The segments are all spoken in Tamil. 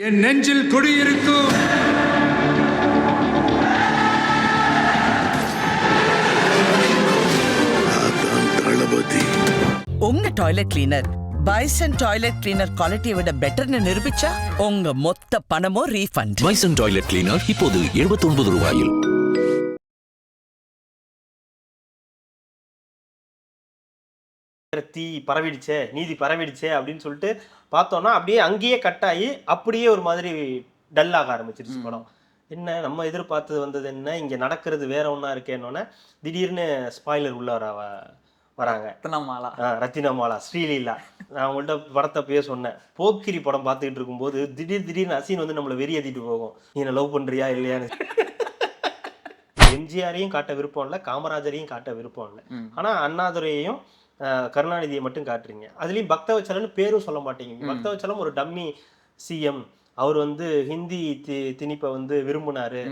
என் நெஞ்சில் குடியிருக்கும் தளபதி. உங்க toilet cleaner bison toilet cleaner குவாலிட்டியை விட பெட்டர்னு நிரூபிச்சா உங்க மொத்த பணமும் ரீஃபண்ட். பைசன் டாய்லெட் கிளீனர் இப்போது 79 ரூபாயில். தீ பரவிடுச்சே, நீதி பரவிடுச்சே அப்படின்னு சொல்லிட்டு பார்த்தோம்னா அப்படியே அங்கேயே கட்டாயி அப்படியே ஒரு மாதிரி டல்லாக ஆரம்பிச்சிருச்சு படம். என்ன நம்ம எதிர்பார்த்தது வந்தது என்ன, இங்கே நடக்கிறது வேற ஒன்றா இருக்கேன்னொன்னே திடீர்னு ஸ்பாய்லர் உள்ள வராங்க. ரத்தினமாலா ஸ்ரீலீலா. நான் உங்கள்கிட்ட படத்தை போய் சொன்னேன், போக்கிரி படம் பார்த்துக்கிட்டு இருக்கும்போது திடீர்னு அசீன் வந்து நம்மளை வெறி ஏற்றிட்டு போகும், நீ என்ன லவ் பண்ணுறியா இல்லையான்னு. எம்ஜிஆரையும் காட்ட விருப்பம் இல்லை, காமராஜரையும் காட்ட விருப்பம் இல்லை, ஆனால் அண்ணாதுரையையும் கருணாநிதியை மட்டும் காட்டுறீங்க. அதுலேயும் பக்தவச்சலன்னு பேரும் சொல்ல மாட்டேங்க. பக்தவச்சலம் ஒரு டம்மி சிஎம். அவர் வந்து ஹிந்தி திணிப்பை வந்து விரும்பினாரு,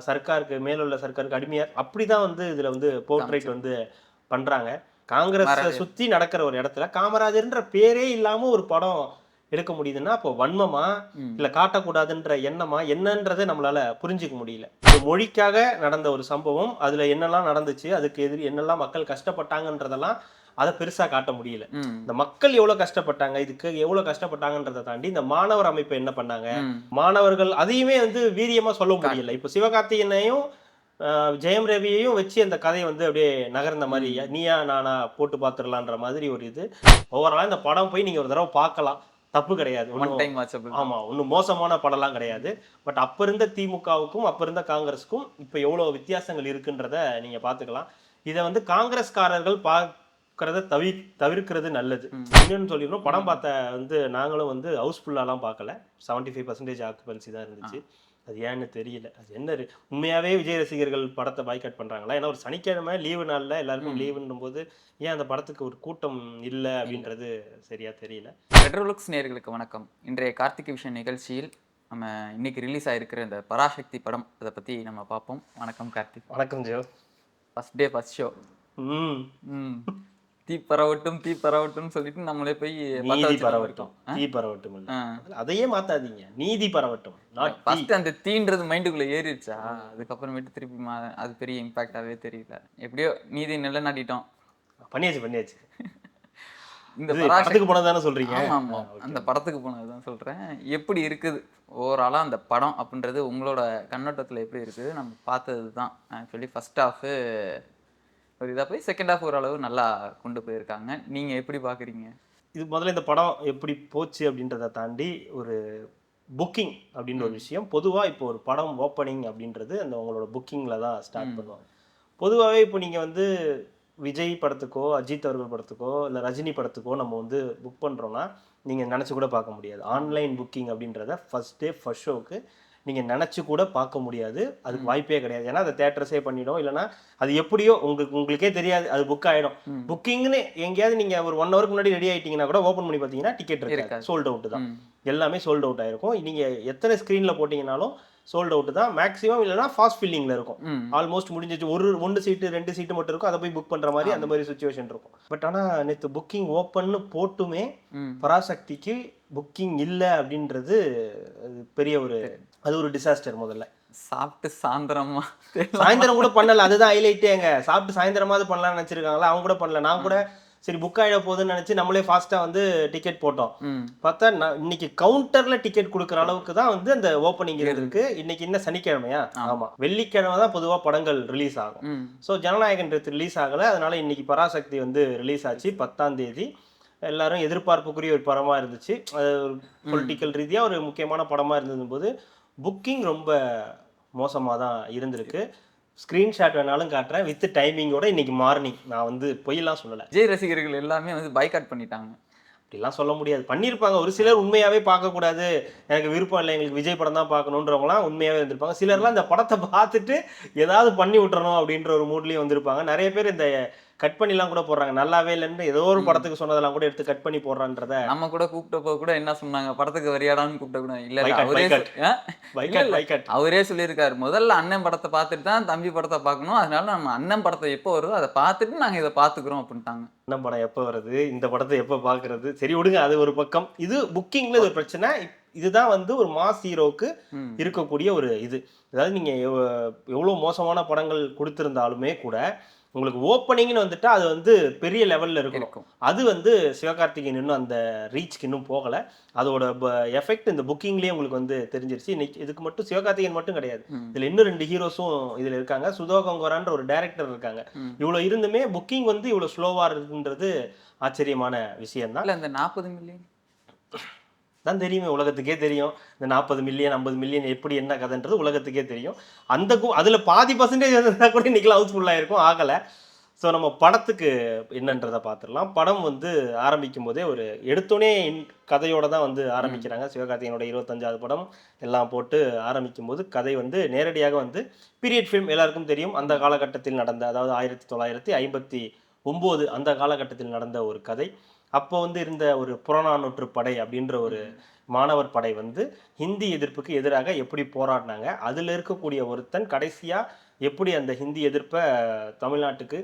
சர்க்காருக்கு மேலுள்ள சர்க்காருக்கு அடிமையார், அப்படிதான் வந்து இதுல வந்து போர்ட்ரேட் வந்து பண்றாங்க. காங்கிரஸ் சுத்தி நடக்கிற ஒரு இடத்துல காமராஜர்ன்ற பேரே இல்லாம ஒரு படம் எடுக்க முடியுதுன்னா அப்போ வன்மமா இல்ல காட்டக்கூடாதுன்ற எண்ணமா என்னன்றதை நம்மளால புரிஞ்சுக்க முடியல. மொழிக்காக நடந்த ஒரு சம்பவம், அதுல என்னெல்லாம் நடந்துச்சு, அதுக்கு எதிரி என்னெல்லாம் மக்கள் கஷ்டப்பட்டாங்கன்றதெல்லாம் அதை பெருசா காட்ட முடியல. இந்த மக்கள் எவ்வளவு கஷ்டப்பட்டாங்க, இதுக்கு எவ்வளவு கஷ்டப்பட்டாங்கன்றதை தாண்டி இந்த மாணவர் அமைப்பு என்ன பண்ணாங்க, மாணவர்கள் அதையுமே வந்து வீரியமா சொல்ல முடியல. இப்போ சிவகார்த்திகேயனையும் ஜெயம் ரவியையும் வச்சு அந்த கதையை வந்து அப்படியே நகர்ந்த மாதிரி நீயா நானா போட்டு பார்த்துடலான்ற மாதிரி ஒரு இது. ஓவராலா இந்த படம் போய் நீங்க ஒரு தடவை பார்க்கலாம், தப்பு கிடையாது. ஆமா, ஒன்றும் மோசமான படம்லாம் கிடையாது. பட் அப்ப இருந்த திமுகவுக்கும் அப்ப இருந்த காங்கிரஸுக்கும் இப்ப எவ்வளவு வித்தியாசங்கள் இருக்குன்றத நீங்க பாத்துக்கலாம். இதை வந்து காங்கிரஸ்காரர்கள் பார்க்கறத தவிர்க்கிறது நல்லது. இன்னொன்னு சொல்லிடணும், படம் பார்த்த வந்து நாங்களும் வந்து ஹவுஸ்ஃபுல்லாலாம் பார்க்கல, 75% ஆக்குபன்சி தான் இருந்துச்சு. அது ஏன்னு தெரியல. அது என்ன உண்மையாவே விஜய் ரசிகர்கள் படத்தை பாய்காட் பண்றாங்களா? ஏன்னா ஒரு சனிக்கிழமை லீவு நாள்ல எல்லாருக்கும் லீவுன்னும் போது ஏன் அந்த படத்துக்கு ஒரு கூட்டம் இல்லை அப்படின்றது சரியா தெரியல. ரெட்ரோலுக்ஸ் நேயர்களுக்கு வணக்கம். இன்றைய கார்த்திகை விஷயம் நிகழ்ச்சியில் நம்ம இன்னைக்கு ரிலீஸ் ஆகிருக்கிற இந்த பராசக்தி படம், அதை பற்றி நம்ம பார்ப்போம். வணக்கம் கார்த்திக். வணக்கம் Joe. First day first show. தீ பரவட்டும் சொல்லிட்டு நம்மளே போய் நீதி பரவட்டும், தீ பரவட்டும், அதையே மாத்தாதீங்க, நீதி பரவட்டும். ஃபர்ஸ்ட் அந்த தீன்றது மைண்டுக்குள்ள ஏறிடுச்சா, அதுக்கப்புறமேட்டு திருப்பி அது பெரிய இம்பாக்டாவே தெரியல. எப்படியோ நீதி நிலைநாட்டிட்டோம், பண்ணியாச்சு. இந்த படத்துக்கு போனதானே சொல்றீங்க? ஆமா, அந்த படத்துக்கு போனதுதான் சொல்றேன். எப்படி இருக்குது ஓவராலா அந்த படம் அப்படின்றது உங்களோட கண்ணோட்டத்துல எப்படி இருக்குது? நம்ம பார்த்தது தான் ஆக்சுவலி ஃபர்ஸ்ட் ஹாஃப் ஒரு இதாக போய் செகண்ட் ஹாஃப் ஓரளவு நல்லா கொண்டு போயிருக்காங்க. நீங்கள் எப்படி பார்க்குறீங்க? இது முதல்ல இந்த படம் எப்படி போச்சு அப்படின்றத தாண்டி ஒரு புக்கிங் அப்படின்ற ஒரு விஷயம். பொதுவாக இப்போ ஒரு படம் ஓப்பனிங் அப்படின்றது அந்த உங்களோட புக்கிங்கில் தான் ஸ்டார்ட் பண்ணுவாங்க. பொதுவாகவே இப்போ நீங்கள் வந்து விஜய் படத்துக்கோ அஜித் அவர்கள் படத்துக்கோ இல்லை ரஜினி படத்துக்கோ நம்ம வந்து புக் பண்ணுறோன்னா நீங்கள் நினச்சி கூட பார்க்க முடியாது. ஆன்லைன் புக்கிங் அப்படின்றத ஃபர்ஸ்ட் டே ஃபர்ஸ்ட் ஷோவுக்கு நீங்கள் நினச்சி கூட பார்க்க முடியாது, அதுக்கு வாய்ப்பே கிடையாது. ஏன்னா அதை தேட்டர்ஸே பண்ணிடும், இல்லைனா அது எப்படியோ உங்களுக்கே தெரியாது, அது புக் ஆகிடும். புக்கிங்னு எங்கேயாவது நீங்கள் ஒரு 1 ஹவருக்கு முன்னாடி ரெடி ஆகிட்டீங்கன்னா கூட ஓப்பன் பண்ணி பார்த்தீங்கன்னா டிக்கெட் இருக்காது, சோல்ட் அவுட்டு தான். எல்லாமே சோல்ட் அவுட் ஆகிருக்கும். நீங்கள் எத்தனை ஸ்க்ரீனில் போட்டிங்கனாலும் சோல்ட் அவுட்டு தான் மேக்ஸிமம், இல்லைனா ஃபாஸ்ட் ஃபில்லிங்கில் இருக்கும். ஆல்மோஸ்ட் முடிஞ்சிச்சு, 1 சீட்டு 2 சீட்டு மட்டும் இருக்கும், அதை போய் புக் பண்ணுற மாதிரி அந்த மாதிரி சுச்சுவேஷன் இருக்கும். பட் ஆனால் நேற்று புக்கிங் ஓப்பன்னு போட்டுமே பராசக்திக்கு புக்கிங் இல்லை அப்படின்றது பெரிய அது ஒரு டிசாஸ்டர். முதல்ல சாப்பிட்டு சாயந்தரம் கூட பண்ணல, அதுதான் ஹைலைட்டேங்க. சாப்பிட்டு சாயந்தரமாவது பண்ணலாம்னு நினச்சிருக்காங்களா, அவங்க கூட பண்ணல. நான் கூட சரி புக் ஆகிட போகுதுன்னு நினச்சி நம்மளே ஃபாஸ்ட்டாக வந்து டிக்கெட் போட்டோம். பார்த்தா இன்னைக்கு கவுண்டரில் டிக்கெட் கொடுக்குற அளவுக்கு தான் வந்து அந்த ஓப்பனிங் இருக்கு. இன்னைக்கு என்ன சனிக்கிழமையா? ஆமாம், வெள்ளிக்கிழமை தான் பொதுவாக படங்கள் ரிலீஸ் ஆகும். ஸோ ஜனநாயகன் ரிலீஸ் ஆகலை, அதனால இன்னைக்கு பராசக்தி வந்து ரிலீஸ் ஆச்சு 10ஆம் தேதி. எல்லாரும் எதிர்பார்ப்புக்குரிய ஒரு படமாக இருந்துச்சு. அது பொலிட்டிக்கல் ரீதியாக ஒரு முக்கியமான படமாக இருந்ததும்போது புக்கிங் ரொம்ப மோசமாக தான் இருந்திருக்கு. ஸ்க்ரீன்ஷாட் வேணாலும் காட்டுறேன் வித் டைமிங்கோட. இன்னைக்கு மார்னிங் நான் வந்து பொய்யெல்லாம் சொல்லலை, விஜய் ரசிகர்கள் எல்லாமே வந்து பாய்காட் பண்ணிட்டாங்க. அப்படிலாம் சொல்ல முடியாது, பண்ணியிருப்பாங்க. ஒரு சிலர் உண்மையாகவே பார்க்கக்கூடாது, எனக்கு விருப்பம் இல்லை, எங்களுக்கு விஜய் படம் தான் பார்க்கணுன்றவங்களாம் உண்மையாகவே வந்திருப்பாங்க. சிலர்லாம் இந்த படத்தை பார்த்துட்டு ஏதாவது பண்ணி விட்டுறணும் அப்படின்ற ஒரு மூட்லேயும் வந்திருப்பாங்க. நிறைய பேர் இந்த கட் பண்ணிலாம் கூட போடுறாங்க. நல்லாவே இல்லைன்னு ஏதோ ஒரு படத்துக்கு சொன்னதெல்லாம் கூட எடுத்து கட் பண்ணி போடுறான்றத நம்ம கூட கூப்பிட்டப்போ கூட என்ன சொன்னாங்க, படத்துக்கு வரியாடான்னு கூப்பிட்ட கூட இல்ல Boycott, அவரே boycott. Boycott. அவரே சொல்லியிருக்காரு, முதல்ல அண்ணன் படத்தை பார்த்துட்டு தான் தம்பி படத்தை பார்க்கணும், அதனால நம்ம அண்ணன் படத்தை எப்போ வருதோ அதை பார்த்துட்டு நாங்க இதை பார்த்துக்கிறோம் அப்படின்ட்டாங்க. என்ன படம் எப்போ வருது, இந்த படத்தை எப்போ பார்க்கறது, சரி விடுங்க அது ஒரு பக்கம். இது புக்கிங்ல இது ஒரு பிரச்சனை. இதுதான் வந்து ஒரு மாஸ் ஹீரோவுக்கு இருக்கக்கூடிய ஒரு இது. அதாவது நீங்க எவ்வளவு மோசமான படங்கள் கொடுத்திருந்தாலுமே கூட உங்களுக்கு ஓப்பனிங்னு வந்துட்டா அது வந்து பெரிய லெவல்ல இருக்கும். அது வந்து சிவகார்த்திகேயன் இன்னும் அந்த ரீச்க்கு இன்னும் போகல. அதோட எஃபெக்ட் இந்த புக்கிங்லயே உங்களுக்கு வந்து தெரிஞ்சிருச்சு. இன்னைக்கு இதுக்கு மட்டும் சிவகார்த்திகேயன் மட்டும் கிடையாது, இதுல இன்னும் 2 ஹீரோஸும் இதுல இருக்காங்க. சுதோ கங்கோரான்ற ஒரு டைரக்டர் இருக்காங்க. இவ்வளவு இருந்துமே புக்கிங் வந்து இவ்வளவு ஸ்லோவா இருக்குன்றது ஆச்சரியமான விஷயம் தான். இல்ல இந்த 40 மில்லியன் தான் தெரியுமே, உலகத்துக்கே தெரியும். இந்த 40 மில்லியன் 50 மில்லியன் எப்படி என்ன கதைன்றது உலகத்துக்கே தெரியும். அந்த அதில் பாதி பர்சன்டேஜ் இருந்தால் கூட இன்றைக்கி ஹவுஸ்ஃபுல்லாக இருக்கும், ஆகலை. ஸோ நம்ம படத்துக்கு என்னன்றதை பார்த்துடலாம். படம் வந்து ஆரம்பிக்கும் போதே ஒரு எடுத்தோடனே கதையோடு தான் வந்து ஆரம்பிக்கிறாங்க. சிவகார்த்திகேயனோட 25வது படம் எல்லாம் போட்டு ஆரம்பிக்கும் போது கதை வந்து நேரடியாக வந்து பீரியட் ஃபிலிம் எல்லாருக்கும் தெரியும். அந்த காலகட்டத்தில் நடந்த, அதாவது 1959 அந்த காலகட்டத்தில் நடந்த ஒரு கதை. அப்போ வந்து இருந்த ஒரு புறநானூற்று படை அப்படின்ற ஒரு மாணவர் படை வந்து ஹிந்தி எதிர்ப்புக்கு எதிராக எப்படி போராடினாங்க, அதில் இருக்கக்கூடிய ஒருத்தன் கடைசியாக எப்படி அந்த ஹிந்தி எதிர்ப்பை தமிழ்நாட்டுக்கு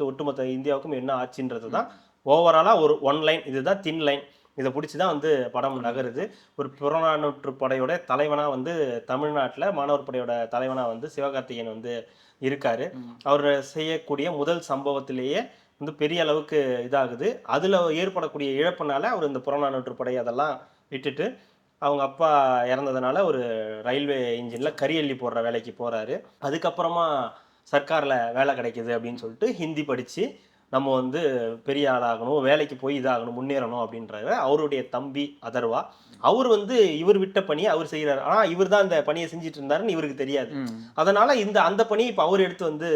ஒட்டுமொத்த இந்தியாவுக்கும் என்ன ஆச்சுன்றது தான் ஓவராலாக ஒரு ஒன் லைன். இதுதான் தின் லைன். இதை பிடிச்சி தான் வந்து படம் நகருது. ஒரு புறநானூற்று படையோட தலைவனாக வந்து தமிழ்நாட்டில் மாணவர் படையோட தலைவனாக வந்து சிவகார்த்திகேயன் வந்து இருக்காரு. அவர் செய்யக்கூடிய முதல் சம்பவத்திலேயே வந்து பெரிய அளவுக்கு இதாகுது. அதில் ஏற்படக்கூடிய இழப்புனால அவர் இந்த புறநானூற்று படை அதெல்லாம் விட்டுட்டு அவங்க அப்பா இறந்ததுனால ஒரு ரயில்வே இன்ஜினில் கரியள்ளி போடுற வேலைக்கு போகிறாரு. அதுக்கப்புறமா சர்க்காரில் வேலை கிடைக்கிது அப்படின்னு சொல்லிட்டு ஹிந்தி படித்து நம்ம வந்து பெரிய ஆளாகணும், வேலைக்கு போய் இதாகணும், முன்னேறணும் அப்படின்றாரு. அவருடைய தம்பி அதர்வா, அவர் வந்து இவர் விட்ட பணியை அவர் செய்கிறார். ஆனால் இவர் தான் இந்த பணியை செஞ்சுட்டு இருந்தாருன்னு இவருக்கு தெரியாது. அதனால் அந்த பணியை இப்போ அவர் எடுத்து வந்து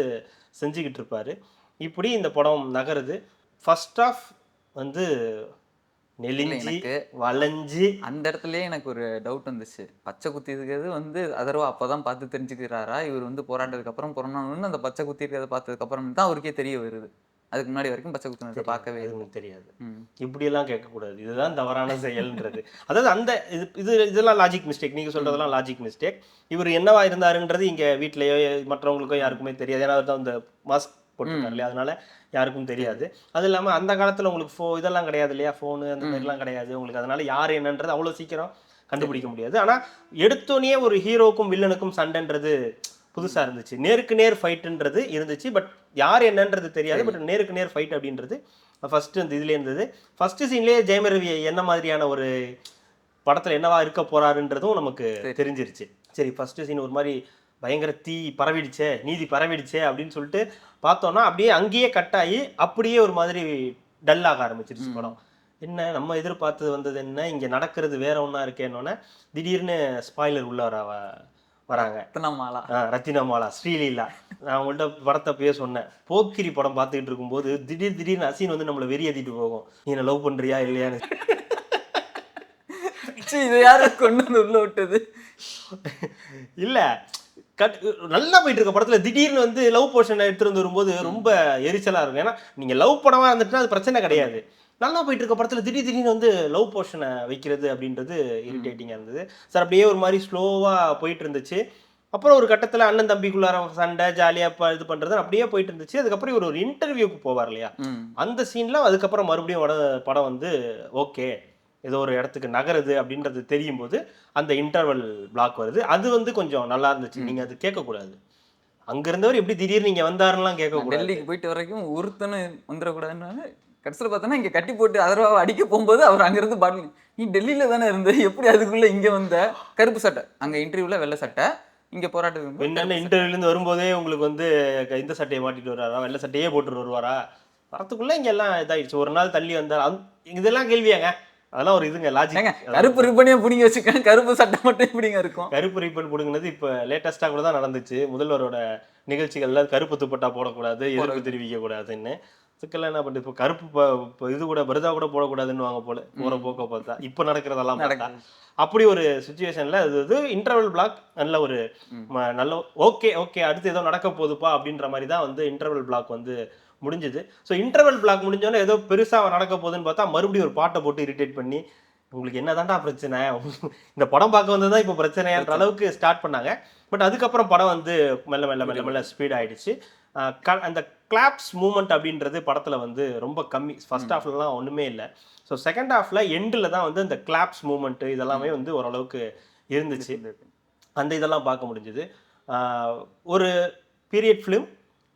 செஞ்சுக்கிட்டு இருப்பார். இப்படி இந்த படம் நகருது. ஃபர்ஸ்ட் ஆஃப் வந்து நெலிஞ்சி வளைஞ்சி அந்த இடத்துலயே எனக்கு ஒரு டவுட் வந்துச்சு. பச்சை குத்தி இருக்கிறது வந்து அதர்வா அப்பதான் பார்த்து தெரிஞ்சுக்கிறாரா, இவர் வந்து போராட்டத்துக்கு அப்புறம் புறநானூறுன்னு அந்த பச்சை குத்தி இருக்கிறத பார்த்ததுக்கு அப்புறம் தான் அவருக்கே தெரிய வருது. அதுக்கு முன்னாடி வரைக்கும் பச்சை குத்தினதை பார்க்கவே எதுவும் தெரியாது. இப்படியெல்லாம் கேட்கக்கூடாது, இதுதான் தவறான செயல்ன்றது. அதாவது அந்த இதெல்லாம் லாஜிக் மிஸ்டேக். நீங்க சொல்றதெல்லாம் லாஜிக் மிஸ்டேக். இவர் என்னவா இருந்தாருன்றது இங்க வீட்லயோ மற்றவங்களுக்கோ யாருக்குமே தெரியாது. ஏன்னா அவர் தான் இந்த மாஸ்க் போட்டுருக்காரு இல்லையா, அதனால யாருக்கும் தெரியாது. அது இல்லாமல் அந்த காலத்தில் உங்களுக்கு இதெல்லாம் கிடையாது இல்லையா, ஃபோனு அந்த மாதிரிலாம் கிடையாது உங்களுக்கு. அதனால யார் என்னன்றது அவ்வளோ சீக்கிரம் கண்டுபிடிக்க முடியாது. ஆனால் எடுத்தோடனே ஒரு ஹீரோக்கும் வில்லனுக்கும் சண்டைன்றது புதுசாக இருந்துச்சு. நேருக்கு நேர் ஃபைட்டுன்றது இருந்துச்சு, பட் யார் என்னன்றது தெரியாது. பட் நேருக்கு நேர் ஃபைட் அப்படின்றது ஃபர்ஸ்ட் இந்த இதுலேயே இருந்தது. ஃபர்ஸ்ட் சீன்லேயே ஜெயம் ரவி என்ன மாதிரியான ஒரு படத்தில் என்னவா இருக்க போறாருன்றதும் நமக்கு தெரிஞ்சிருச்சு. சரி, ஃபர்ஸ்ட் சீன் ஒரு மாதிரி பயங்கர தீ பரவிடுச்சே, நீதி பரவிடுச்சே அப்படின்னு சொல்லிட்டு பார்த்தோன்னா அப்படியே அங்கேயே கட்டாயி அப்படியே ஒரு மாதிரி டல்லாக ஆரம்பிச்சிருச்சு படம். என்ன நம்ம எதிர்பார்த்தது வந்தது என்ன, இங்கே நடக்கிறது வேற ஒன்றா இருக்கேன்னொன்னே திடீர்னு ஸ்பாய்லர் உள்ள வராங்க. ரத்தினமாலா ஸ்ரீலீலா. நான் உங்கள்கிட்ட படத்தை போய் சொன்னேன், போக்கிரி படம் பார்த்துக்கிட்டு இருக்கும்போது திடீர்னு அசீன் வந்து நம்மளை வெறி ஏற்றிட்டு போகும், நீ என்ன லவ் பண்ணுறியா இல்லையான்னு. இது யாரை கொண்டு வந்து உள்ள விட்டது இல்லை, நல்லா போயிட்டு இருக்க படத்துல திடீர்னு வந்து லவ் போர்ஷன் எடுத்துட்டு வந்து வரும்போது ரொம்ப எரிச்சலா இருக்கும். ஏன்னா நீங்க லவ் படமா இருந்துட்டுனா அது பிரச்சனை கிடையாது. நல்லா போயிட்டு இருக்க படத்துல திடீர்னு வந்து லவ் போர்ஷனை வைக்கிறது அப்படின்றது இரிட்டேட்டிங்கா இருந்தது சார். அப்படியே ஒரு மாதிரி ஸ்லோவா போயிட்டு இருந்துச்சு. அப்புறம் ஒரு கட்டத்துல அண்ணன் தம்பிக்குள்ளார சண்டை ஜாலியா இது பண்றது அப்படியே போயிட்டு இருந்துச்சு. அதுக்கப்புறம் ஒரு இன்டர்வியூக்கு போவார் இல்லையா, அந்த சீன்ல அதுக்கப்புறம் மறுபடியும் படம் வந்து ஓகே ஏதோ ஒரு இடத்துக்கு நகருது அப்படின்றது தெரியும் போது அந்த இன்டர்வல் பிளாக் வருது. அது வந்து கொஞ்சம் நல்லா இருந்துச்சு. நீங்க அது கேட்கக்கூடாது, அங்க இருந்தவர் எப்படி திடீர்னு இங்க வந்தாருலாம் கேட்கக்கூடாது. டெல்லிக்கு போயிட்டு வரைக்கும் ஒருத்தனு வந்துடக்கூடாதுன்னு கடைசியில் பார்த்தோன்னா இங்கே கட்டி போட்டு அதர்வாவை அடிக்க போகும்போது அவர் அங்கேருந்து பாட்டில், நீ டெல்லியில் தானே இருந்து எப்படி அதுக்குள்ளே இங்கே வந்த, கருப்பு சட்டை அங்கே இன்டர்வியூவில் வெள்ளை சட்டை, இங்கே போராட்டத்துக்கு என்னென்ன இன்டர்வியூலேருந்து வரும்போதே உங்களுக்கு வந்து இந்த சட்டையை மாட்டிட்டு வருவாரா, வெள்ளை சட்டையே போட்டுட்டு வருவாரா, வரத்துக்குள்ளே இங்கே எல்லாம் இதாகிடுச்சு. ஒரு நாள் தள்ளி வந்தார், இதெல்லாம் கேள்வியாங்க. அதெல்லாம் ஒரு இதுங்க லாஜிக். கருப்பு ரிப்பனையே பிடிங்க வச்சுக்கேன், கருப்பு சட்டை மட்டும் எப்படிங்க இருக்கும். கருப்பு ரிப்பன் பிடுங்கினது இப்போ லேட்டஸ்ட்டாக கூட தான் நடந்துச்சு. முதல்வரோட நிகழ்ச்சிகள்ல கருப்பு துப்பட்டா போடக்கூடாது, எதிர்ப்பு தெரிவிக்க கூடாதுன்னு. அதுக்கெல்லாம் என்ன பண்ணுறது, இப்போ கருப்பு இப்போ இது கூட பருதா கூட போடக்கூடாதுன்னு வாங்க போல போகிற போக்க பார்த்தா இப்போ நடக்கிறதெல்லாம் பார்த்தா அப்படி ஒரு சுச்சுவேஷனில் இது இன்டர்வல் பிளாக் நல்ல ஒரு நல்ல ஓகே அடுத்து ஏதோ நடக்க போகுதுப்பா அப்படின்ற மாதிரி தான் வந்து இன்டர்வல் பிளாக் வந்து முடிஞ்சது. ஸோ இன்டர்வல் பிளாக் முடிஞ்சோடனே ஏதோ பெருசாக நடக்க போகுதுன்னு பார்த்தா மறுபடியும் ஒரு பாட்டை போட்டு இரிட்டேட் பண்ணி உங்களுக்கு என்னதான்டா பிரச்சனை, இந்த படம் பார்க்க வந்தது தான் இப்போ பிரச்சனைன்ற அளவுக்கு ஸ்டார்ட் பண்ணாங்க. பட் அதுக்கப்புறம் படம் வந்து மெல்ல மெல்ல மெல்ல மெல்ல ஸ்பீட் ஆயிடுச்சு. அந்த கிளாப்ஸ் மூமெண்ட் அப்படின்றது படத்தில் வந்து ரொம்ப கம்மி. ஃபர்ஸ்ட் ஹாஃப்லலாம் ஒன்றுமே இல்லை. ஸோ செகண்ட் ஹாஃபில் எண்டில் தான் வந்து அந்த கிளாப்ஸ் மூமெண்ட்டு இதெல்லாமே வந்து ஓரளவுக்கு இருந்துச்சு. அந்த இதெல்லாம் பார்க்க முடிஞ்சுது. ஒரு பீரியட் ஃபிலிம்,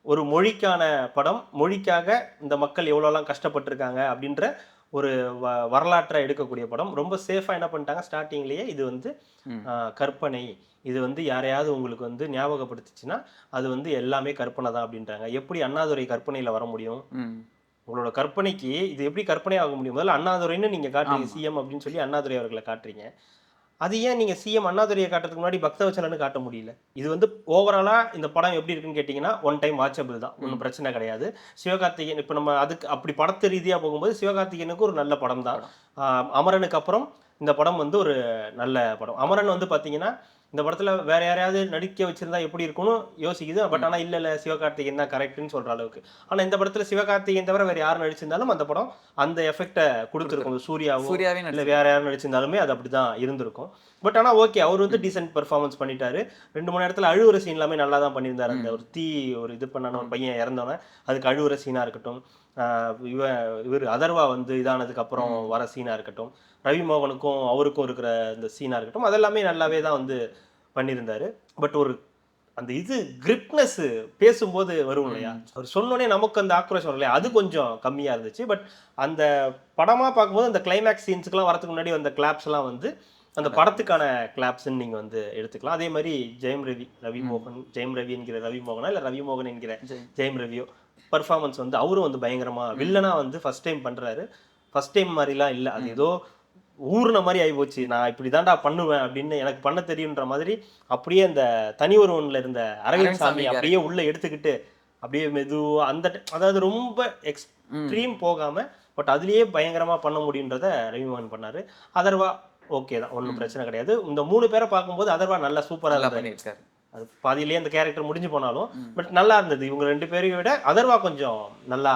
ஒரு மொழிக்கான படம், மொழிக்காக இந்த மக்கள் எவ்வளோலாம் கஷ்டப்பட்டிருக்காங்க அப்படின்ற ஒரு வரலாற்றை எடுக்கக்கூடிய படம். ரொம்ப சேஃபாக என்ன பண்ணிட்டாங்க ஸ்டார்டிங்லேயே, இது வந்து கற்பனை, இது வந்து யாரையாவது உங்களுக்கு வந்து ஞாபகப்படுத்துச்சுன்னா அது வந்து எல்லாமே கற்பனை தான் அப்படின்றாங்க. எப்படி அண்ணாதுரை கற்பனையில் வர முடியும்? உங்களோட கற்பனைக்கு இது எப்படி கற்பனையாக முடியும்? முதல்ல அண்ணாதுரைன்னு நீங்கள் காட்டுறீங்க, சிஎம் அப்படின்னு சொல்லி அண்ணாதுரை அவர்களை காட்டுறீங்க. அது ஏன் நீங்கள் சிஎம் அண்ணாதுரையை காட்டுறதுக்கு முன்னாடி பக்தவச்சலன்னு காட்ட முடியல? இது வந்து ஓவராலாக இந்த படம் எப்படி இருக்குன்னு கேட்டிங்கன்னா ஒன் டைம் வாட்சபிள் தான், ஒன்றும் பிரச்சனை கிடையாது. சிவகார்த்திகேயன் இப்போ நம்ம அதுக்கு அப்படி படத்து ரீதியாக போகும்போது சிவகார்த்திகேயனுக்கு ஒரு நல்ல படம் தான். அமரனுக்கு அப்புறம் இந்த படம் வந்து ஒரு நல்ல படம். அமரன் வந்து பார்த்தீங்கன்னா இந்த படத்தில் வேற யாரையாவது நடிக்க வச்சிருந்தா எப்படி இருக்கும்னு யோசிக்குது. பட் ஆனால் இல்லை சிவகார்த்திகேயன் தான் கரெக்ட்னு சொல்கிற அளவுக்கு. ஆனால் இந்த படத்தில் சிவகார்த்திகேயன் தவிர வேறு யார் நடிச்சிருந்தாலும் அந்த படம் அந்த எஃபெக்டை கொடுத்துருக்கும். சூர்யாவே இல்லை வேற யாரும் நடிச்சிருந்தாலுமே அது அப்படி தான் இருந்திருக்கும். பட் ஆனால் ஓகே, அவர் வந்து டீசென்ட் பெர்ஃபார்மன்ஸ் பண்ணிட்டாரு. 2-3 இடத்துல அழுவுற சீன் எல்லாமே நல்லா தான் பண்ணியிருந்தாரு. அந்த ஒரு ஒரு இது பண்ணான ஒரு பையன் இறந்தோன்னே அதுக்கு அழுவுற சீனாக இருக்கட்டும், இவர் அதர்வா வந்து இதானதுக்கு அப்புறம் வர சீனாக இருக்கட்டும், ரவி மோகனுக்கும் அவருக்கும் இருக்கிற இந்த சீனாக இருக்கட்டும், அதெல்லாமே நல்லாவே தான் வந்து பண்ணியிருந்தாரு. பட் ஒரு அந்த இது கிரிப்னஸ் பேசும்போது வரும் இல்லையா, அவர் சொன்னோடனே நமக்கு அந்த ஆக்ரோஷம் வரும் இல்லையா, அது கொஞ்சம் கம்மியாக இருந்துச்சு. பட் அந்த படமாக பார்க்கும்போது அந்த கிளைமேக்ஸ் சீன்ஸுக்கெல்லாம் வரதுக்கு முன்னாடி அந்த கிளாப்ஸ்லாம் வந்து அந்த படத்துக்கான கிளாப்ஸ்ன்னு நீங்கள் வந்து எடுத்துக்கலாம். அதே மாதிரி ரவி மோகனா இல்லை ரவி மோகன் என்கிற ஜெயம் ரவியோ பர்ஃபார்மன்ஸ் வந்து அவரும் வந்து பயங்கரமாக வில்லனாக வந்து ஃபர்ஸ்ட் டைம் பண்ணுறாரு. ஃபர்ஸ்ட் டைம் மாதிரிலாம் இல்லை, அது ஏதோ ஊர்ன மாதிரி ஆகி போச்சு. நான் இப்படி தான்டா பண்ணுவேன் அப்படின்னு எனக்கு பண்ண தெரியுன்ற மாதிரி அப்படியே அந்த தனி ஒருவனில் இருந்த அரவிந்த் சாமி அப்படியே உள்ள எடுத்துக்கிட்டு அப்படியே மெதுவாக அந்த அதாவது ரொம்ப எக்ஸ்ட்ரீம் போகாமல் பட் அதுலேயே பயங்கரமாக பண்ண முடியுன்றத ரவிமோகன் பண்ணார். அதர்வா ஓகே தான், ஒன்றும் பிரச்சனை கிடையாது. இந்த 3 பேரை பார்க்கும்போது அதர்வா நல்லா சூப்பராக இருந்தார். அது பாதியிலேயே அந்த கேரக்டர் முடிஞ்சு போனாலும் பட் நல்லா இருந்தது. இவங்க 2 பேரையும் விட அதர்வா கொஞ்சம் நல்லா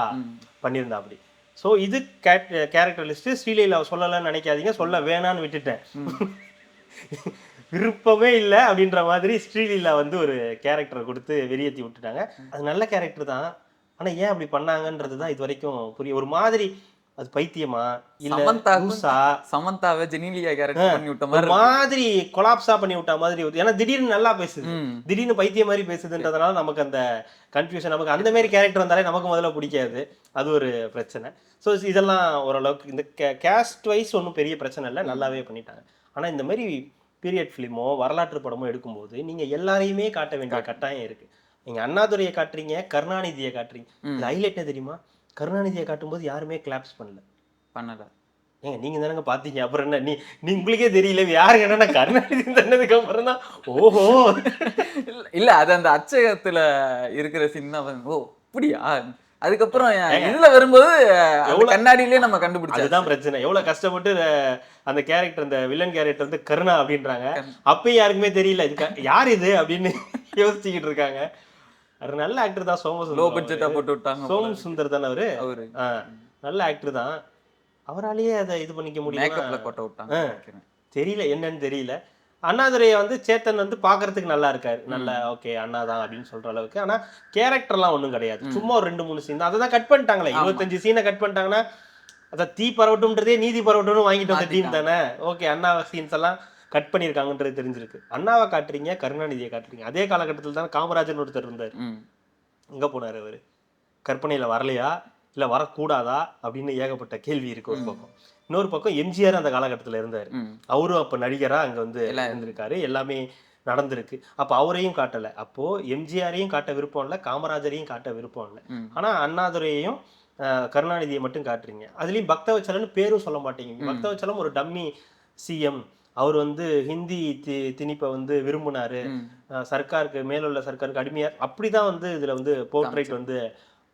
பண்ணியிருந்தா அப்படி. ஸோ இது கேரக்டர் லிஸ்ட்டு. ஸ்ரீலீலா சொல்லலைன்னு நினைக்காதீங்க, சொல்ல வேணான்னு விட்டுட்டேன். விருப்பமே இல்லை அப்படின்ற மாதிரி ஸ்ரீலீலா வந்து ஒரு கேரக்டரை கொடுத்து வெறியேற்றி விட்டுட்டாங்க. அது நல்ல கேரக்டர் தான், ஆனால் ஏன் அப்படி பண்ணாங்கன்றது தான் இது வரைக்கும் புரிய. ஒரு மாதிரி அது பைத்தியமா இல்ல சமந்தாவை ஜெனிலியா கேரக்டர் பண்ணி விட்ட மாதிரி கொலாப்ஸா பண்ணி விட்ட மாதிரி. ஏன்னா திடீர்னு நல்லா பேசுது, திடீர்னு பைத்தியம் மாதிரி பேசுதுன்றதுனால நமக்கு அந்த கன்ஃபியூஷன். நமக்கு அந்த மாதிரி கேரக்டர் வந்தாலே நமக்கு முதல்ல பிடிக்காது, அது ஒரு பிரச்சனை. ஸோ இதெல்லாம் ஓரளவுக்கு இந்த கேஸ்ட் வைஸ் ஒன்றும் பெரிய பிரச்சனை இல்லை, நல்லாவே பண்ணிட்டாங்க. ஆனால் இந்த மாதிரி பீரியட் ஃபிலிமோ வரலாற்று படமோ எடுக்கும்போது நீங்கள் எல்லாரையுமே காட்ட வேண்டிய கட்டாயம் இருக்குது. நீங்கள் அண்ணாதுரையை காட்டுறீங்க, கருணாநிதியை காட்டுறீங்க. இது ஹைலைட்டே தெரியுமா, கருணாநிதியை காட்டும்போது யாருமே கிளாப்ஸ் பண்ணல. ஏங்க நீங்க தானங்க பாத்தீங்க, அப்புறம் என்ன நீ உங்களுக்கே தெரியல யாருக்கு என்னன்னா கருணாநிதி தந்ததுக்கு அப்புறம் தான் ஓஹோ இல்ல அது அந்த அச்சகத்துல இருக்கிற சீன் தான். ஓ அப்படியா, அதுக்கப்புறம் இதுல வரும்போது கண்ணாடியிலே நம்ம கண்டுபிடிச்சோம். அதுதான் பிரச்சனை. எவ்வளவு கஷ்டப்பட்டு அந்த கேரக்டர், அந்த வில்லன் கேரக்டர் வந்து கருணா அப்படின்றாங்க, அப்பயும் யாருக்குமே தெரியல இது யார் இது அப்படின்னு யோசிச்சுக்கிட்டு இருக்காங்க. அவர் நல்ல ஆக்டர் தான், சோம சுந்தர் தானே அவரு. நல்ல ஆக்டர் தான், அவராலேயே அதை இது பண்ணிக்க முடியும் தெரியல, என்னன்னு தெரியல. அண்ணாதுரையை வந்து சேத்தன் வந்து பாக்குறதுக்கு நல்லா இருக்காரு, நல்லா ஓகே அண்ணாதான் அப்படின்னு சொல்ற அளவுக்கு. ஆனா கேரக்டர்லாம் ஒன்றும் கிடையாது, சும்மா ஒரு 2-3 சீன் அதை தான் கட் பண்ணிட்டாங்களே. 25 சீனை கட் பண்ணிட்டாங்கன்னா அதை தீ பரவட்டும்ன்றதே நீதி பரவட்டும்னு வாங்கிட்டு வந்த டீம் தானே. ஓகே, அண்ணா சீன்ஸ் எல்லாம் கட் பண்ணியிருக்காங்கன்றது தெரிஞ்சிருக்கு. அண்ணாவை காட்டுறீங்க, கருணாநிதியை காட்டுறீங்க. அதே காலகட்டத்தில் தான் காமராஜன் ஒருத்தர் இருந்தார். எங்கே போனார் அவர்? கற்பனையில் வரலையா இல்லை வரக்கூடாதா அப்படின்னு ஏகப்பட்ட கேள்வி இருக்கு ஒரு பக்கம். இன்னொரு பக்கம் எம்ஜிஆர் அந்த காலகட்டத்தில் இருந்தார், அவரும் அப்போ நடிகராக அங்கே வந்து இருந்திருக்காரு, எல்லாமே நடந்திருக்கு. அப்போ அவரையும் காட்டலை. அப்போது எம்ஜிஆரையும் காட்ட விருப்பம் இல்லை, காமராஜரையும் காட்ட விருப்பம் இல்லை. ஆனால் அண்ணாதுரையையும் கருணாநிதியை மட்டும் காட்டுறீங்க. அதுலேயும் பக்தவச்சலன்னு பேரும் சொல்ல மாட்டேங்க. பக்தவச்சலம் ஒரு டம்மி சிஎம், அவர் வந்து ஹிந்தி திணிப்பை வந்து விரும்பினாரு, சர்க்காருக்கு மேலுள்ள சர்க்காருக்கு அடிமையார், அப்படிதான் வந்து இதில் வந்து போர்ட்ரேட் வந்து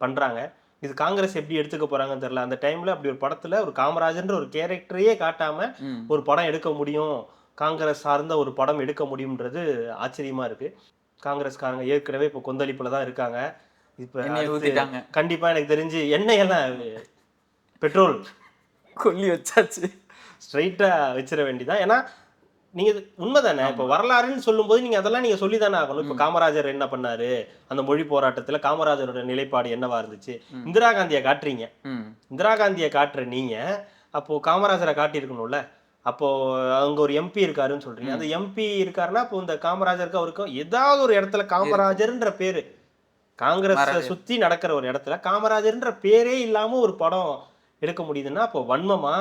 பண்ணுறாங்க. இது காங்கிரஸ் எப்படி எடுத்துக்க போறாங்கன்னு தெரியல. அந்த டைம்ல அப்படி ஒரு படத்துல ஒரு காமராஜர்ன்ற ஒரு கேரக்டரையே காட்டாம ஒரு படம் எடுக்க முடியும், காங்கிரஸ் சார்ந்த ஒரு படம் எடுக்க முடியும்ன்றது ஆச்சரியமா இருக்கு. காங்கிரஸ்காரங்க ஏற்கனவே இப்போ கொந்தளிப்புல தான் இருக்காங்க. இப்ப எண்ணெயை அடுத்து ஊத்திட்டாங்க. கண்டிப்பா எனக்கு தெரிஞ்சு எண்ணெய் எல்லாம் பெட்ரோல் கொல்லி வச்சாச்சு. ஸ்ட்ரைட்டா வச்சிட வேண்டியதான். ஏன்னா நீங்க உண்மைதானே, இப்ப வரலாறுன்னு சொல்லும்போது நீங்க அதெல்லாம் நீங்க சொல்லிதானே ஆகணும். இப்ப காமராஜர் என்ன பண்ணாரு, அந்த மொழி போராட்டத்துல காமராஜரோட நிலைப்பாடு என்னவா இருந்துச்சு. இந்திரா காந்தியை காட்டுறீங்க, இந்திரா காந்தியை காட்டுற நீங்க அப்போ காமராஜரை காட்டியிருக்கணும்ல. அப்போ அங்க ஒரு எம்பி இருக்காருன்னு சொல்றீங்க, அந்த எம்பி இருக்காருன்னா அப்போ இந்த காமராஜருக்கு அவருக்கும் ஏதாவது ஒரு இடத்துல காமராஜர்ன்ற பேரு, காங்கிரஸை சுத்தி நடக்கிற ஒரு இடத்துல காமராஜர்ன்ற பேரே இல்லாம ஒரு படம் எடுக்க முடியுதுன்னா அப்போ வன்மமா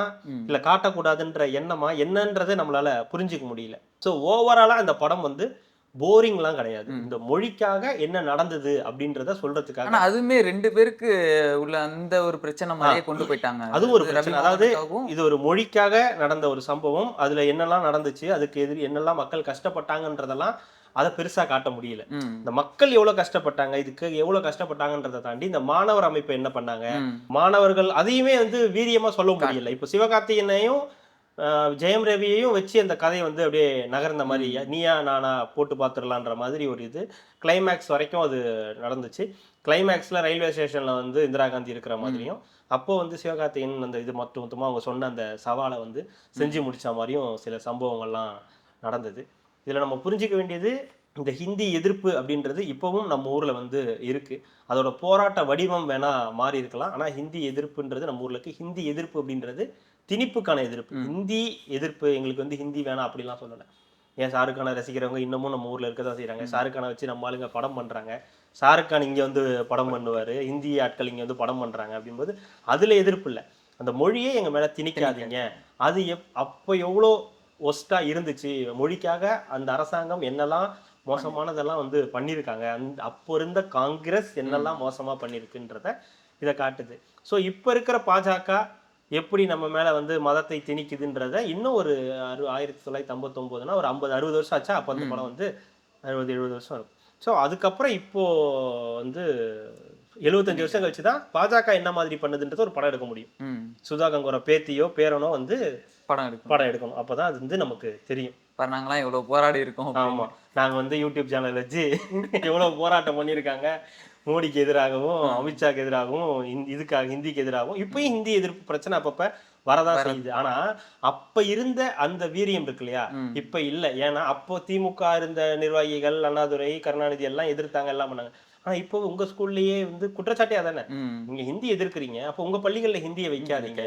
இல்ல காட்டக்கூடாதுன்ற எண்ணமா என்னன்றதை நம்மளால புரிஞ்சுக்க முடியல. ஸோ ஓவராலா இந்த படம் வந்து போரிங்லாம் கிடையாது. இந்த மொழிக்காக என்ன நடந்தது அப்படின்றத சொல்றதுக்காக. ஆனா அதுவுமே 2 பேருக்கு உள்ள அந்த ஒரு பிரச்சனை மாதிரியே கொண்டு போயிட்டாங்க. அது ஒரு பிரச்சனை. அதாவது இது ஒரு மொழிக்காக நடந்த ஒரு சம்பவம், அதுல என்னெல்லாம் நடந்துச்சு, அதுக்கு எதிரி என்னெல்லாம் மக்கள் கஷ்டப்பட்டாங்கன்றதெல்லாம் அதை பெருசா காட்ட முடியல. இந்த மக்கள் எவ்வளவு கஷ்டப்பட்டாங்க, இதுக்கு எவ்வளவு கஷ்டப்பட்டாங்கன்றதை தாண்டி இந்த மாணவர் அமைப்பு என்ன பண்ணாங்க, மாணவர்கள் அதையுமே வந்து வீரியமா சொல்ல முடியல. இப்போ சிவகார்த்திகேயனையும் ஜெயம் ரவியையும் வச்சு அந்த கதையை வந்து அப்படியே நகர்ந்த மாதிரி நீயா நானா போட்டு பார்த்துடலான்ற மாதிரி ஒரு இது கிளைமேக்ஸ் வரைக்கும் அது நடந்துச்சு. கிளைமேக்ஸ்ல ரயில்வே ஸ்டேஷன்ல வந்து இந்திரா காந்தி இருக்கிற மாதிரியும் அப்போ வந்து சிவகார்த்திகேயன் அந்த இது மொத்தமா அவங்க சொன்ன அந்த சவாலை வந்து செஞ்சு முடிச்ச மாதிரியும் சில சம்பவங்கள்லாம் நடந்தது. இதுல நம்ம புரிஞ்சுக்க வேண்டியது, இந்த ஹிந்தி எதிர்ப்பு அப்படின்றது இப்பவும் நம்ம ஊர்ல வந்து இருக்கு. அதோட போராட்ட வடிவம் வேணா மாறி இருக்கலாம், ஆனா ஹிந்தி எதிர்ப்புன்றது நம்ம ஊர்ல இருக்கு. ஹிந்தி எதிர்ப்பு அப்படின்றது திணிப்புக்கான எதிர்ப்பு. ஹிந்தி எதிர்ப்பு எங்களுக்கு வந்து ஹிந்தி வேணாம் அப்படிலாம் சொல்லலை. ஏன் ஷாருக் கானை ரசிக்கிறவங்க இன்னமும் நம்ம ஊர்ல இருக்க தான் செய்யறாங்க. ஷாருக் கானை வச்சு நம்ம ஆளுங்க படம் பண்றாங்க, ஷாருக் கான் இங்க வந்து படம் பண்ணுவாரு, ஹிந்தி ஆட்கள் இங்க வந்து படம் பண்றாங்க அப்படிங்கும்போது அதுல எதிர்ப்பு இல்லை. அந்த மொழியே எங்க மேல திணிக்காதீங்க. அது அப்போ எவ்வளோ ஒஸ்டா இருந்துச்சு, மொழிக்காக அந்த அரசாங்கம் என்னெல்லாம் மோசமானதெல்லாம் வந்து பண்ணியிருக்காங்க, அப்போ இருந்த காங்கிரஸ் என்னெல்லாம் மோசமா பண்ணியிருக்குன்றத இதை காட்டுது. ஸோ இப்போ இருக்கிற பாஜக எப்படி நம்ம மேல வந்து மதத்தை திணிக்குதுன்றத இன்னும் ஒரு 1959னா ஒரு 50-60 வருஷம் ஆச்சா. அப்போ அந்த படம் வந்து 60-70 வருஷம் இருக்கும். ஸோ அதுக்கப்புறம் இப்போ வந்து 75 வருஷம் கழிச்சு தான் பாஜக என்ன மாதிரி பண்ணுதுன்றது ஒரு படம் எடுக்க முடியும். சுதா கங்கோர பேத்தியோ பேரனோ வந்து படம் எடுக்கணும். அப்பதான் அது வந்து நமக்கு தெரியும் நாங்களாம் எவ்வளவு போராடி இருக்கோம். ஆமா, நாங்க வந்து யூடியூப் சேனல் வச்சு எவ்வளவு போராட்டம் பண்ணியிருக்காங்க, மோடிக்கு எதிராகவும் அமித்ஷாக்கு எதிராகவும் இதுக்காக ஹிந்திக்கு எதிராகவும். இப்பயும் ஹிந்தி எதிர்ப்பு பிரச்சனை அப்பப்ப வரதான் செய்யுது. ஆனா அப்ப இருந்த அந்த வீரியம் இருக்கு இல்லையா, இப்ப இல்ல. ஏன்னா அப்போ திமுக இருந்த நிர்வாகிகள் அண்ணாதுரை கருணாநிதி எல்லாம் எதிர்த்தாங்க, எல்லாம் பண்ணாங்க. ஆனா இப்போ உங்க ஸ்கூல்லயே வந்து குற்றச்சாட்டியா தானே நீங்க ஹிந்தி எதிர்க்கிறீங்க, அப்போ உங்க பள்ளிகள்ல ஹிந்தியை வைக்காதீங்க,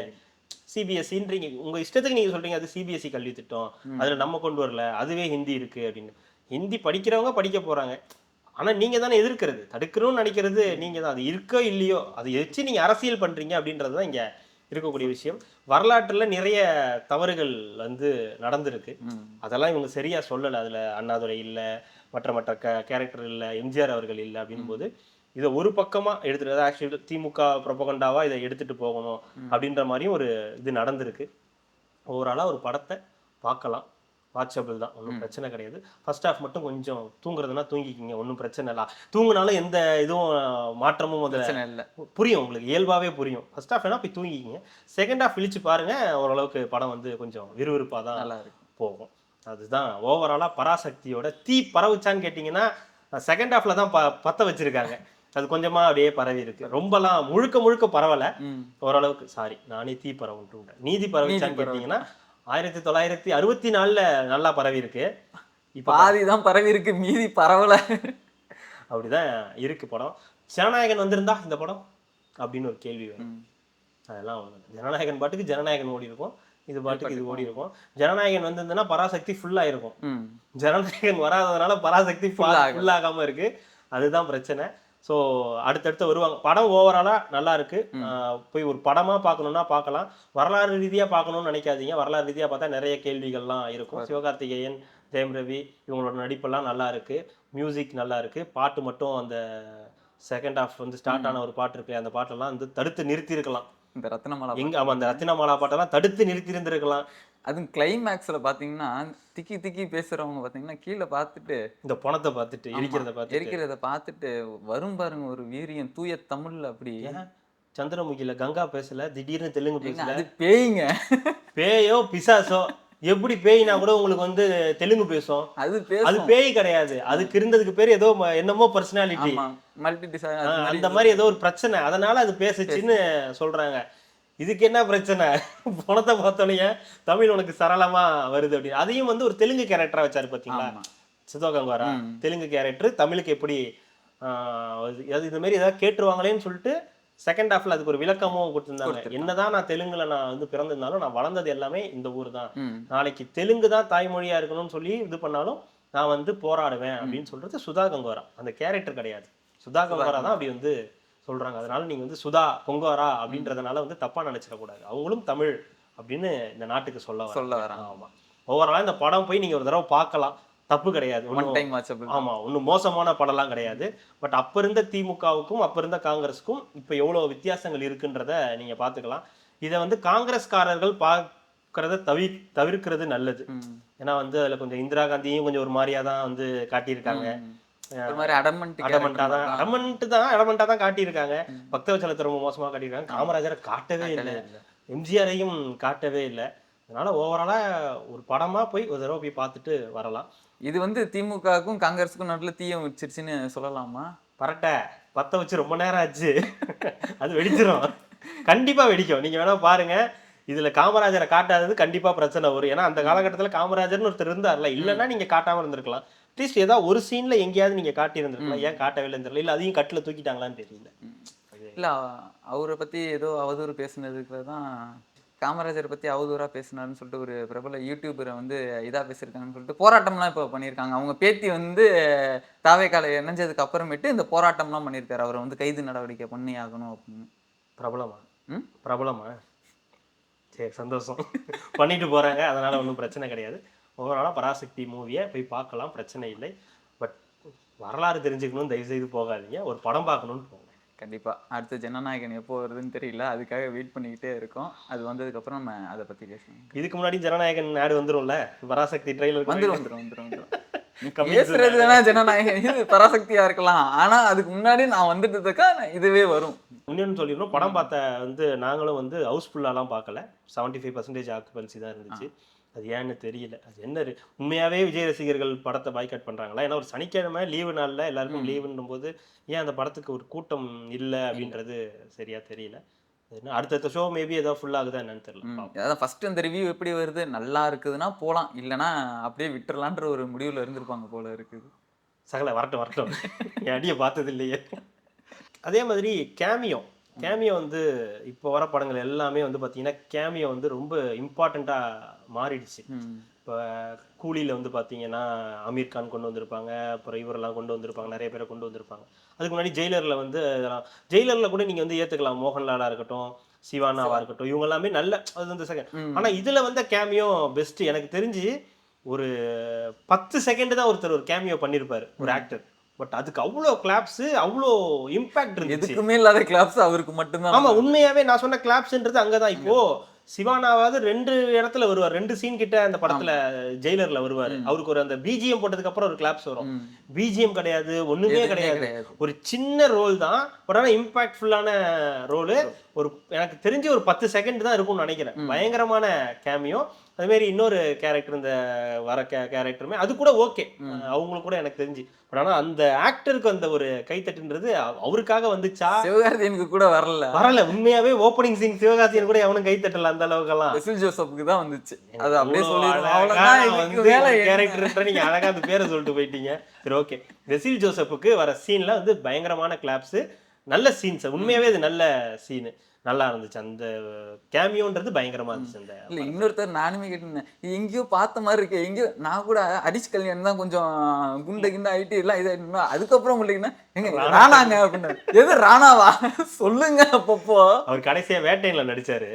சிபிஎஸ்சின்றீங்க, உங்க இஷ்டத்துக்கு நீங்க சொல்றீங்க அது சிபிஎஸ்சி கல்வி திட்டம், அதுல நம்ம கொண்டு வரல, அதுவே ஹிந்தி இருக்கு அப்படின்னு. ஹிந்தி படிக்கிறவங்க படிக்க போறாங்க, ஆனா நீங்க தானே எதிர்க்கிறது, தடுக்கணும்னு நினைக்கிறது நீங்க தான். அது இருக்கோ இல்லையோ அதை வச்சு நீங்க அரசியல் பண்றீங்க அப்படின்றதுதான் இங்க இருக்கக்கூடிய விஷயம். வரலாற்றுல நிறைய தவறுகள் வந்து நடந்திருக்கு, அதெல்லாம் இவங்க சரியா சொல்லலை. அதுல அண்ணாதுரை இல்ல, மற்ற கேரக்டர் இல்ல, எம்ஜிஆர் அவர்கள் இல்லை அப்படின் போது இதை ஒரு பக்கமா எடுத்துட்டு ஆக்சுவலி திமுக ப்ரொபகண்டாவா இதை எடுத்துட்டு போகணும் அப்படின்ற மாதிரியும் ஒரு இது நடந்திருக்கு. ஓவராலா ஒரு படத்தை பார்க்கலாம், வாட்சபிள் தான், ஒன்றும் பிரச்சனை கிடையாது. ஃபர்ஸ்ட் ஹாஃப் மட்டும் கொஞ்சம் தூங்குறதுனா தூங்கிக்கிங்க, ஒன்றும் பிரச்சனை இல்லை. தூங்குனாலும் எந்த இதுவும் மாற்றமும் இல்லை, புரியும் உங்களுக்கு, இயல்பாவே புரியும். ஃபர்ஸ்ட் ஹாஃப் வேணா போய் தூங்கிக்கிங்க, செகண்ட் ஹாஃப் இழிச்சு பாருங்க, ஓரளவுக்கு படம் வந்து கொஞ்சம் விறுவிறுப்பாக தான் போகும். அதுதான் ஓவராலா பராசக்தியோட தீ பரவுச்சான்னு கேட்டிங்கன்னா செகண்ட் ஹாஃப்ல தான் பற்ற வச்சிருக்காங்க. அது கொஞ்சமா அப்படியே பரவி இருக்கு, ரொம்பலாம் முழுக்க பரவலை, ஓரளவுக்கு. சாரி, நானே தீ பரவுன்ட்டு. நீதி பரவிச்சான்னு கேட்டீங்கன்னா 1964 நல்லா பரவி இருக்கு, இப்ப பாதிதான் பரவி இருக்கு, மீதி பரவல. அப்படிதான் இருக்கு படம். ஜனநாயகன் வந்திருந்தா இந்த படம் அப்படின்னு ஒரு கேள்வி வரும். அதெல்லாம் ஜனநாயகன் பாட்டுக்கு ஜனநாயகன் ஓடி இருக்கும், இது பாட்டுக்கு இது ஓடி இருக்கும். ஜனநாயகன் வந்திருந்ததுன்னா பராசக்தி ஃபுல்லா இருக்கும், ஜனநாயகன் வராததுனால பராசக்தி ஃபுல்லாகாம இருக்கு, அதுதான் பிரச்சனை. ஸோ அடுத்தடுத்து வருவாங்க. படம் ஓவராலா நல்லா இருக்கு, போய் ஒரு படமா பார்க்கணும்னா பார்க்கலாம். வரலாறு ரீதியா பார்க்கணும்னு நினைக்காதீங்க, வரலாறு ரீதியா பார்த்தா நிறைய கேள்விகள்லாம் இருக்கும். சிவகார்த்திகேயன், ஜெயம் ரவி இவங்களோட நடிப்பெல்லாம் நல்லா இருக்கு, மியூசிக் நல்லா இருக்கு. பாட்டு மட்டும் அந்த செகண்ட் ஹாஃப் வந்து ஸ்டார்ட் ஆன ஒரு பாட்டு இருக்கு, அந்த பாட்டெல்லாம் வந்து தடுத்து நிறுத்தி இருக்கலாம். இந்த ரத்னமாலா எங்க ஆமா, அந்த ரத்தினமாலா பாட்டெல்லாம் தடுத்து நிறுத்தி இருந்திருக்கலாம். அதுவும் கிளைமேக்ஸ்ல பாத்தீங்கன்னா திக்கி பேசுறவங்க பாத்தீங்கன்னா கீழே பார்த்துட்டு இந்த பணத்தை பார்த்துட்டு எரிக்கிறத பார்த்துட்டு வரும் பாருங்க ஒரு வீரியம், தூய தமிழ்ல. அப்படி சந்திரமுகில கங்கா பேசல, திடீர்னு தெலுங்கு பேசல, அது பேய்ங்க, பேயோ பிசாசோ எப்படி பேய்னா கூட உங்களுக்கு வந்து தெலுங்கு பேசும், அது அது பேசும். பேய் கிடையாது. அதுக்கு இருந்ததுக்கு பேர் ஏதோ என்னமோ பர்சனாலிட்டி, ஆமா, மல்டி அந்த மாதிரி ஏதோ ஒரு பிரச்சனை, அதனால அது பேசுச்சுன்னு சொல்றாங்க. இதுக்கு என்ன பிரச்சனை? பணத்தை பார்த்தோன்னே தமிழ் உனக்கு சரளமா வருது அப்படின்னு. அதையும் வந்து ஒரு தெலுங்கு கேரக்டரா வச்சாரு பாத்தீங்களா ஆமா. சிதோ கங்காரா. தெலுங்கு கேரக்டர் தமிழுக்கு எப்படி அது இந்த மாதிரி ஏதாவது கேட்டுருவாங்களேன்னு சொல்லிட்டு செகண்ட் ஹாஃப்ல அதுக்கு ஒரு விளக்கமும் கொடுத்திருந்தாங்க. என்னதான் நான் தெலுங்குல நான் வந்து பிறந்திருந்தாலும் நான் வளர்ந்தது எல்லாமே இந்த ஊர் தான், நாளைக்கு தெலுங்கு தான் தாய்மொழியா இருக்கணும்னு சொல்லி இது பண்ணாலும் நான் வந்து போராடுவேன் அப்படின்னு சொல்றது சுதா கங்காரா. அந்த கேரக்டர் கிடையாது, சுதா கங்காரா தான் அப்படி வந்து சொல்றாங்க. அதனால நீங்க வந்து சுதா கொங்காரா அப்படின்றதுனால வந்து தப்பா நினைச்சிடக்கூடாது. அவங்களும் தமிழ் அப்படின்னு இந்த நாட்டுக்கு சொல்ல வராங்க. ஆமா, ஓவராலா இந்த படம் போய் நீங்க ஒரு தடவை பார்க்கலாம், தப்பு கிடையாது. ஆமா, ஒன்றும் மோசமான படம்லாம் கிடையாது. பட் அப்ப இருந்த திமுகவுக்கும் அப்ப இருந்த காங்கிரஸுக்கும் இப்ப எவ்வளவு வித்தியாசங்கள் இருக்குன்றத நீங்க பாத்துக்கலாம். இதை வந்து காங்கிரஸ்காரர்கள் பார்க்கறத தவிர்க்கிறது நல்லது. ஏன்னா வந்து அதுல கொஞ்சம் இந்திரா காந்தியும் கொஞ்சம் ஒரு மாதிரியா தான் வந்து காட்டியிருக்காங்க, அடமண்டா தான் காட்டியிருக்காங்க. பக்தவச்சலத்தை ரொம்ப மோசமா காட்டியிருக்காங்க. காமராஜரை காட்டவே இல்லை, எம்ஜிஆரையும் காட்டவே இல்லை. அதனால ஓவராலா ஒரு படமா போய் ஒரு தடவை போய் பார்த்துட்டு வரலாம். இது வந்து திமுகவுக்கும் காங்கிரஸுக்கும் நடுவில் தீயம் வச்சிருச்சுன்னு சொல்லலாமா? பரட்டை பத்த வச்சு ரொம்ப நேரம் ஆச்சு, அது வெடிச்சிடும், கண்டிப்பா வெடிக்கும். நீங்க வேணா பாருங்க. இதுல காமராஜரை காட்டாதது கண்டிப்பா பிரச்சனை வரும். ஏன்னா அந்த காலகட்டத்துல காமராஜர்னு ஒருத்தர் இருந்தார்ல, இல்லைன்னா நீங்க காட்டாம இருந்திருக்கலாம். அட்லீஸ்ட் ஏதாவது ஒரு சீன்ல எங்கேயாவது நீங்க காட்டி இருந்திருக்கலாம். ஏன் காட்டவே இல்லைன்னு தெரியல, இல்ல அதையும் கட்டில தூக்கிட்டாங்களான்னு தெரியல. இல்ல அவரை பத்தி ஏதோ அவதூறு பேசுனதுக்கு தான், காமராஜரை பத்தி அவதூறா பேசினாருன்னு சொல்லிட்டு ஒரு பிரபல யூடியூபரை வந்து இதா பேசியிருக்காங்கன்னு சொல்லிட்டு போராட்டம்லாம் இப்போ பண்ணியிருக்காங்க. அவங்க பேத்தி வந்து தாவேக்கால இணைஞ்சதுக்கு அப்புறமேட்டு இந்த போராட்டம்லாம் பண்ணியிருக்காரு. அவரை வந்து கைது நடவடிக்கை பண்ணி ஆகணும் அப்படின்னு. பிரபலமா சரி, சந்தோஷம். பண்ணிட்டு போறாங்க, அதனால ஒன்றும் பிரச்சனை கிடையாது. ஓவராலாக பராசக்தி மூவியை போய் பார்க்கலாம், பிரச்சனை இல்லை. பட் வரலாறு தெரிஞ்சுக்கணும் தயவு செய்து போகாதீங்க, ஒரு படம் பார்க்கணும்னு போங்க. கண்டிப்பா அடுத்த ஜனநாயகன் எப்போ வருதுன்னு தெரியல, அதுக்காக வெயிட் பண்ணிக்கிட்டே இருக்கோம். அது வந்ததுக்கு நம்ம அதை பத்தி பேசணும். இதுக்கு முன்னாடி ஜனநாயகன் ஆடு வந்துரும்ல, பராசக்தி ட்ரெயிலர் வந்துரும் பேசுறது வேணா ஜனநாயகன் இது பராசக்தியா இருக்கலாம், ஆனா அதுக்கு முன்னாடி நான் வந்துட்டதுக்கா இதுவே வரும். இன்னொன்னு சொல்லிடணும், படம் பார்த்த வந்து நாங்களும் வந்து ஹவுஸ்ஃபுல்லாலாம் பார்க்கல, 75% ஆக்குபன்சி தான் இருந்துச்சு. அது ஏன்னு தெரியல, அது என்ன உண்மையாவே விஜய் ரசிகர்கள் படத்தை பாய்காட் பண்றாங்களா? ஏன்னா ஒரு சனிக்கிழமை லீவு நாள்ல எல்லாருக்கும் லீவுன்னும் போது ஏன் அந்த படத்துக்கு ஒரு கூட்டம் இல்லை அப்படின்றது சரியா தெரியல. அடுத்த ஷோ மேபி ஏதாவது ஃபுல் ஆகுதா என்னன்னு தெரியல. அதான் ஃபர்ஸ்ட் இந்த ரிவ்யூ எப்படி வருது, நல்லா இருக்குதுன்னா போகலாம், இல்லைன்னா அப்படியே விட்டுறலான்ற ஒரு முடிவில் இருந்திருப்பாங்க போல இருக்குது. சகல வரட்டும் என் அடியை பார்த்தது இல்லையே. அதே மாதிரி கேமியோ வந்து இப்போ வர படங்கள் எல்லாமே வந்து பார்த்தீங்கன்னா கேமியோ வந்து ரொம்ப இம்பார்ட்டண்ட்டாக மாறிடுச்சு. இப்போ கூலியில் வந்து பார்த்தீங்கன்னா அமீர் கான் கொண்டு வந்திருப்பாங்க, அப்புறம் இவரெல்லாம் கொண்டு வந்திருப்பாங்க, நிறைய பேரை கொண்டு வந்திருப்பாங்க. அதுக்கு முன்னாடி ஜெயிலரில் வந்து ஜெயிலரில் கூட நீங்கள் வந்து ஏற்றுக்கலாம், மோகன்லாலாக இருக்கட்டும், சிவானாவாக இருக்கட்டும், இவங்க எல்லாமே நல்ல அது வந்து செகண்ட். ஆனால் இதில் வந்து கேமியோ பெஸ்ட்டு எனக்கு தெரிஞ்சு. ஒரு 10 செகண்ட் தான் ஒருத்தர் ஒரு கேமியோ பண்ணியிருப்பார், ஒரு ஆக்டர். பட் அதுக்கு அவ்வளோ கிளாப்ஸ், அவ்வளோ இம்பாக்ட் இருந்துச்சு. எதுக்குமே இல்லாத கிளாப்ஸ் அவருக்கு மட்டும்தான். ஆமா, உண்மையாவே நான் சொன்ன கிளாப்ஸ்ன்றது அங்கதான். இப்போ சிவானாவது 2 இடத்துல வருவார், 2 சீன் கிட்ட அந்த படத்துல ஜெயிலர்ல வருவாரு. அவருக்கு ஒரு அந்த பிஜிஎம் போட்டதுக்கு அப்புறம் ஒரு கிளாப்ஸ் வரும். பிஜிஎம் கிடையாது, ஒண்ணுமே கிடையாது, ஒரு சின்ன ரோல் தான். பட் ஆனா இம்பாக்ட்ஃபுல்லான ரோலு. ஒரு எனக்கு தெரிஞ்சு ஒரு 10 செகண்ட் தான் இருக்கும்னு நினைக்கிறேன். பயங்கரமான கேமியோ. அது மாதிரி இன்னொரு கேரக்டர், இந்த வர கேரக்டருமே அது கூட ஓகே, அவங்களுக்கு கூட எனக்கு தெரிஞ்சு. பட் ஆனா அந்த ஆக்டருக்கு அந்த ஒரு கைத்தட்டுன்றது அவருக்காக வந்துச்சா? சிவகார்த்தியனுக்கு கூட வரல. உண்மையாவே ஓப்பனிங் சீன் சிவகார்த்தியன் கூட எவனும் கைத்தட்டல அந்த அளவுக்கெல்லாம். வெசில் ஜோசப்புக்கு தான் வந்துச்சு. அது அப்படியே கேரக்டர் நீங்க அழகா அந்த பேரை சொல்லிட்டு போயிட்டீங்க. சரி, ஓகே. வெசில் ஜோசப்புக்கு வர சீன்ல வந்து பயங்கரமான கிளாப்ஸ், நல்ல சீன்ஸ். உண்மையாவே அது நல்ல சீனு, நல்லா இருந்துச்சு. அந்த கேமியோன்றது பயங்கரமா இருந்துச்சு. அந்த இல்ல இன்னொருத்தர் நானுமே கேட்டிருந்தேன், இது எங்கேயோ பார்த்த மாதிரி இருக்கு, எங்கேயோ நான் கூட ஹரிஷ் கல்யாணம் தான் கொஞ்சம் குண்ட ஆயிட்டு எல்லாம் இதாயிட்டு, அதுக்கப்புறம் இல்லைங்கன்னா எங்க ராணாங்க அப்படின்னு. எது ராணாவா சொல்லுங்க. அப்பப்போ அவர் கடைசியா வேட்டையில நடிச்சாரு,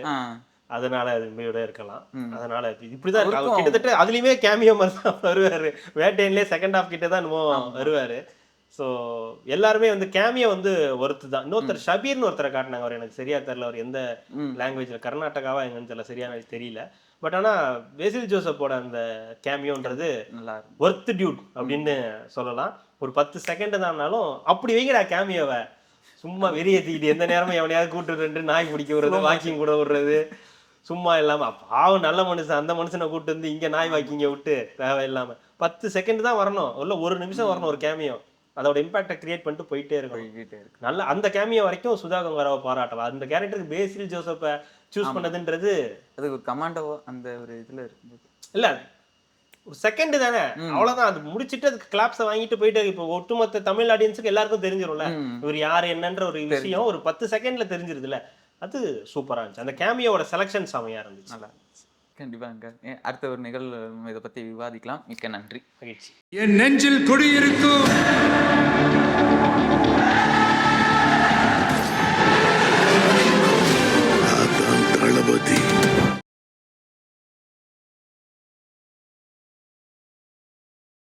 அதனால அது உண்மையோட இருக்கலாம். அதனால இப்படிதான் கிட்டத்தட்ட அதுலயுமே கேமியோ மாதிரி தான் வருவாரு. வேட்டையிலே செகண்ட் ஹாஃப் கிட்ட தான் வருவாரு. ஸோ எல்லாருமே வந்து கேமியோ வந்து ஒருத்து தான். இன்னொருத்தர் ஷபீர்னு ஒருத்தரை காட்டினாங்க, அவர் எனக்கு சரியா தெரியல, அவர் எந்த லாங்குவேஜ்ல, கர்நாடகாவா எங்கன்னு தெரியல, சரியான தெரியல. பட் ஆனா வெசில் ஜோசப்போட அந்த கேமியோன்றது ஒர்த் டியூட் அப்படின்னு சொல்லலாம். ஒரு 10 செகண்ட் தான்னாலும் அப்படி வைங்கடா கேமியோவை, சும்மா வெறிய தூக்கிட்டு எந்த நேரமும் எவனையாவது கூட்டு நாய் பிடிக்க விடுறது, வாக்கிங் கூட விடுறது, சும்மா இல்லாம பாவம் நல்ல மனுஷன், அந்த மனுஷனை கூட்டு வந்து இங்க நாய் வாக்கிங்க விட்டு தேவையில்லாம 10 செகண்ட் தான் வரணும், இல்ல 1 நிமிஷம் வரணும் ஒரு கேமியோ. அதோட இம்பாக்டை கிரியேட் பண்ணிட்டு போயிட்டே இருக்கும். நல்ல அந்த கேமியோ வரைக்கும் சுதா கங்காராவை பாராட்டலாம். அந்த கேரக்டருக்கு பேசில் ஜோசப்பை சூஸ் பண்ணதுன்றது அது ஒரு கமாண்டோ அந்த ஒரு இதுல இருக்கும்போது இல்ல ஒரு செகண்ட் தானே, அவ்வளவுதான். அது முடிச்சிட்டு அதுக்கு கிளாப்ஸை வாங்கிட்டு போயிட்டு இப்போ ஒட்டுமொத்த தமிழ் ஆடியன்ஸுக்கு எல்லாருக்கும் தெரிஞ்சிடும்ல இவர் யாரு என்னன்ற ஒரு விஷயம் ஒரு 10 செகண்ட்ல தெரிஞ்சிருதுல. அது சூப்பரா இருந்துச்சு. அந்த கேமியோட செலக்ஷன் செமையா இருந்துச்சு. நல்லா கண்டிப்பாங்க. அடுத்த ஒரு நிகழ்வு இதை பத்தி விவாதிக்கலாம். மிக்க நன்றி. மகிழ்ச்சி. என் நெஞ்சில் குடியிருக்கும்